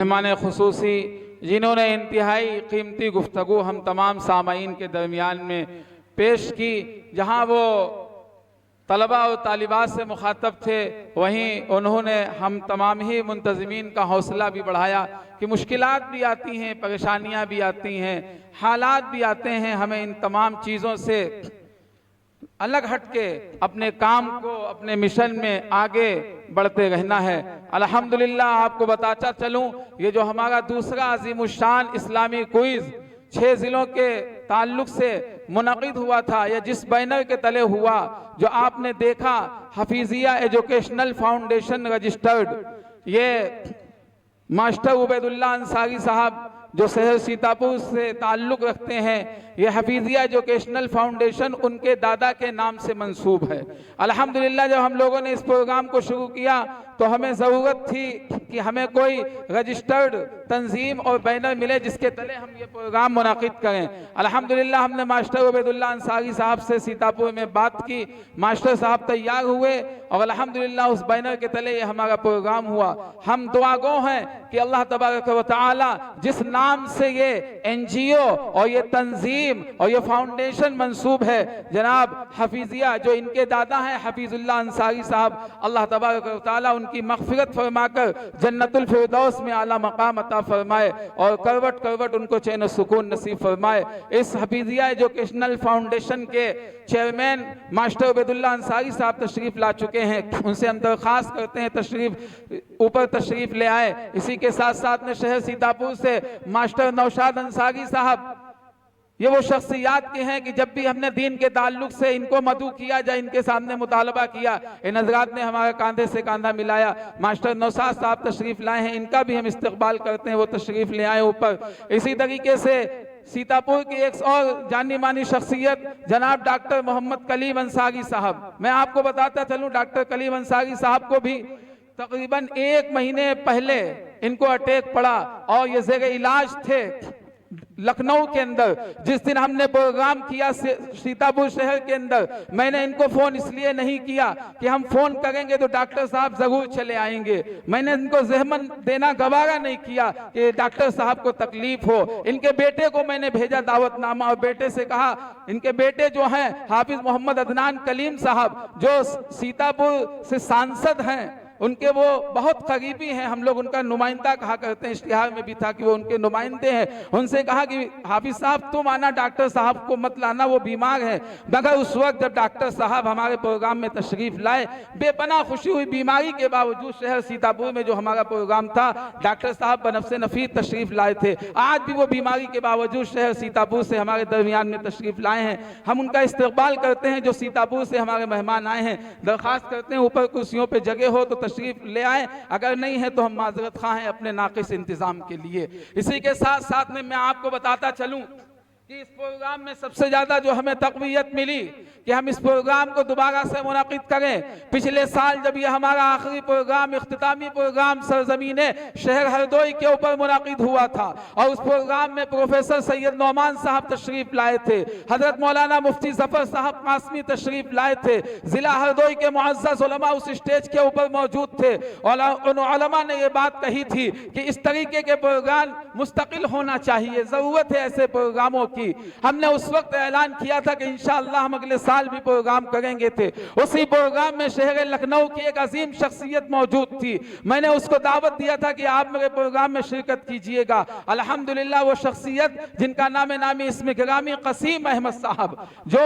मेहमान खुसूसी जिन्होंने इंतहाई कीमती गुफ्तगू हम तमाम सामाईन के दरमियान में पेश की, जहाँ वो तलबा और तालिबात से मुखातब थे, वहीं उन्होंने हम तमाम ही मुंतज़मीन का हौसला भी बढ़ाया कि मुश्किलात भी आती हैं, परेशानियाँ भी आती हैं, हालात भी आते हैं। हमें इन तमाम चीज़ों से अलग हट के अपने काम को, अपने मिशन में आगे बढ़ते रहना है। अल्हम्दुलिल्लाह आपको बताता चलूं, ये जो हमारा दूसरा अज़ीमुश्शान इस्लामी क्विज़ 6 ज़िलों के ताल्लुक से मुनक़िद हुआ था, या जिस बैनर के तले हुआ, जो आपने देखा हफीजिया एजुकेशनल फाउंडेशन रजिस्टर्ड, ये मास्टर उबैदुल्लाह अंसारी साहब जो शहर सीतापुर से ताल्लुक़ रखते हैं, ये हफीजिया एजुकेशनल फाउंडेशन उनके दादा के नाम से मंसूब है। अल्हम्दुलिल्लाह जब हम लोगों ने इस प्रोग्राम को शुरू किया तो हमें ज़रूरत थी कि हमें कोई रजिस्टर्ड तंजीम और बैनर मिले जिसके तले हम ये प्रोग्राम मुनाकिद करें। अल्हम्दुलिल्लाह हमने मास्टर उबैदुल्लाह अंसारी साहब से सीतापुर में बात की, मास्टर साहब तैयार हुए और अल्हम्दुलिल्लाह उस बैनर के तले ये हमारा प्रोग्राम हुआ। हम दुआगो हैं कि अल्लाह तबारक व तआला जिस नाम से ये NGO और ये तंजीम और ये फाउंडेशन मंसूब है, जनाब हफीजिया जो इनके दादा हैं हफीजुल्लाह अंसारी साहब, अल्लाह तबारक व तआला की मग़फ़िरत फरमाकर जन्नतुल फिरदौस में आला मकाम अता फरमाए और करवट करवट उनको चैन सुकून नसीब फरमाए। इस हफीजिया एजुकेशनल फाउंडेशन के चेयरमैन मास्टर उबैदुल्लाह अंसारी साहब तशरीफ ला चुके हैं, उनसे हम दरख्वास्त करते हैं ऊपर तशरीफ ले आए। इसी के साथ साथ में शहर सीतापुर से मास्टर नौशाद अंसारी साहब, ये वो शख्सियात के हैं कि जब भी हमने दीन के ताल्लुक से इनको मदऊ किया जाए, इनके सामने मुतालबा किया, इन हज़रात ने हमारा कांधे से कांधा मिलाया। मास्टर नौशाद साहब तशरीफ़ लाए हैं, इनका भी हम इस्तकबाल करते हैं, वो तशरीफ़ ले आए ऊपर। इसी तरीके से सीतापुर की एक और जानी मानी शख्सियत जनाब डॉक्टर मोहम्मद कलीम अंसारी साहब, मैं आपको बताता चलूँ डॉक्टर कलीम अंसारी साहब को भी तकरीबन 1 महीने पहले इनको अटैक पड़ा और ये ज़ेर इलाज थे लखनऊ के अंदर। जिस दिन हमने प्रोग्राम किया सीतापुर शहर के अंदर, मैंने इनको फोन इसलिए नहीं किया कि हम फोन करेंगे तो डॉक्टर साहब जरूर चले आएंगे, मैंने इनको ज़हमत देना गवारा नहीं किया कि डॉक्टर साहब को तकलीफ हो। इनके बेटे को मैंने भेजा दावतनामा और बेटे से कहा, इनके बेटे जो हैं हाफिज मोहम्मद अदनान कलीम साहब जो सीतापुर से सांसद हैं, उनके वो बहुत करीबी हैं, हम लोग उनका नुमाइंदा कहा करते हैं, इश्तिहार में भी था कि वो उनके नुमाइंदे हैं। उनसे कहा कि हाफिज साहब तुम आना, डॉक्टर साहब को मत लाना, वो बीमार हैं। मगर उस वक्त जब डॉक्टर साहब हमारे प्रोग्राम में तशरीफ लाए, बेपनाह खुशी हुई। बीमारी के बावजूद शहर सीतापुर में जो हमारा प्रोग्राम था, डॉक्टर साहब बनफ़्से नफ़ीस तशरीफ लाए थे। आज भी वो बीमारी के बावजूद शहर सीतापुर से हमारे दरमियान में तशरीफ लाए हैं। हम उनका इस्तकबाल करते हैं, जो सीतापुर से हमारे मेहमान आए हैं। दरख्वास्त करते हैं ऊपर कुर्सियों पर जगह हो तो तशरीफ ले आए, अगर नहीं है तो हम माजरत खा हैं अपने नाक़िस इंतजाम के लिए। इसी के साथ साथ में मैं आपको बताता चलूं कि इस प्रोग्राम में सबसे ज्यादा जो हमें तक़वियत मिली कि हम इस प्रोग्राम को दोबारा से मुनाकिद करें। पिछले साल जब ये हमारा आखिरी प्रोग्राम, इख्तितामी प्रोग्राम सरजमीने शहर हरदोई के ऊपर मुनाकिद हुआ था और उस प्रोग्राम में प्रोफेसर सैयद नौमान साहब तशरीफ लाए थे, हजरत मौलाना मुफ्ती जफर साहब कासमी तशरीफ लाए थे, जिला हरदोई के मुअज़्ज़ज़ उलमा उस स्टेज के ऊपर मौजूद थे और उन उलमा ने ये बात कही थी कि इस तरीके के प्रोग्राम मुस्तकिल होना चाहिए, जरूरत है ऐसे प्रोग्रामों की। हमने उस वक्त ऐलान किया था कि इंशाअल्लाह हम अगले साल भी प्रोग्राम करेंगे थे। उसी प्रोग्राम में शहर लखनऊ की एक अजीम शख्सियत मौजूद थी, मैंने उसको दावत दिया था कि आप मेरे प्रोग्राम में शिरकत कीजिएगा। अल्हम्दुलिल्लाह वो शख्सियत जिनका नामी इसमें गिरामी कसीम अहमद साहब, जो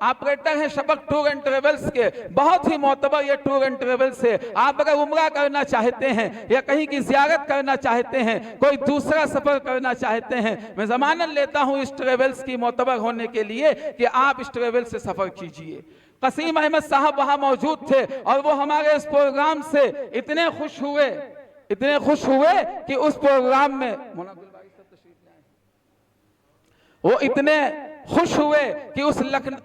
ऑपरेटर हैं शबक टूर एंड ट्रेवल्स के, बहुत ही मोतबर ये टूर एंड ट्रेवल्स है। आप अगर उम्रा करना चाहते हैं या कहीं की ज़ियारत करना चाहते हैं, कोई दूसरा सफ़र करना चाहते हैं, मैं ज़मानत लेता हूँ इस ट्रेवल्स की मोतबर होने के लिए कि आप इस ट्रेवल्स से सफ़र कीजिए। कसीम अहमद साहब वहाँ मौजूद थे और वो हमारे इस प्रोग्राम से इतने खुश हुए कि उस प्रोग्राम में वो इतने खुश हुए कि उस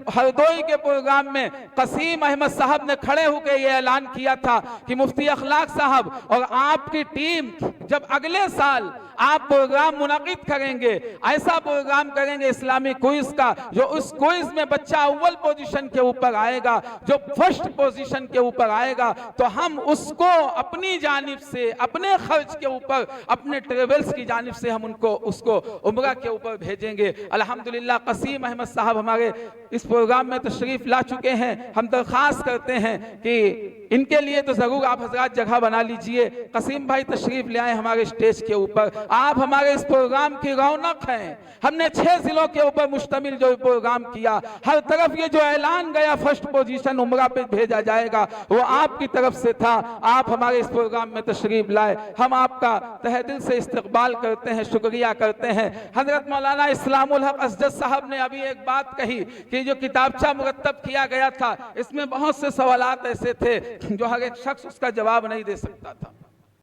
हरदोई के प्रोग्राम में कसीम अहमद साहब ने खड़े होकर यह ऐलान किया था कि मुफ्ती अखलाक साहब और आपकी टीम जब अगले साल आप प्रोग्राम मुनक़िद करेंगे, ऐसा प्रोग्राम करेंगे इस्लामी क्विज का, जो उस क्विज में बच्चा अव्वल पोजीशन के ऊपर आएगा, जो फर्स्ट पोजीशन के ऊपर आएगा, तो हम उसको अपनी जानिब से, अपने खर्च के ऊपर, अपने ट्रेवल्स की जानिब से हम उसको उम्रा के ऊपर भेजेंगे। अल्हम्दुलिल्लाह कसीम अहमद साहब हमारे इस प्रोग्राम में तशरीफ ला चुके हैं। हम दरख्वास्त करते हैं कि इनके लिए तो जरूर आप हजरात जगह बना लीजिए। कसीम भाई तशरीफ ले आए हमारे स्टेज के ऊपर। आप हमारे इस प्रोग्राम की रौनक हैं। हमने 6 जिलों के ऊपर मुश्तमिल जो प्रोग्राम किया, हर तरफ ये जो ऐलान गया फर्स्ट पोजीशन उम्रा पे भेजा जाएगा, वो आपकी तरफ से था। आप हमारे इस प्रोग्राम में तशरीफ लाए, हम आपका तहे दिल से इस्तकबाल करते हैं, शुक्रिया करते हैं। हजरत मौलाना इस्लामुल हक असजद साहब ने अभी एक बात कही कि जो किताबचा मुरत्तब किया गया था, इसमें बहुत से सवालात ऐसे थे जो हर एक शख्स उसका जवाब नहीं दे सकता था।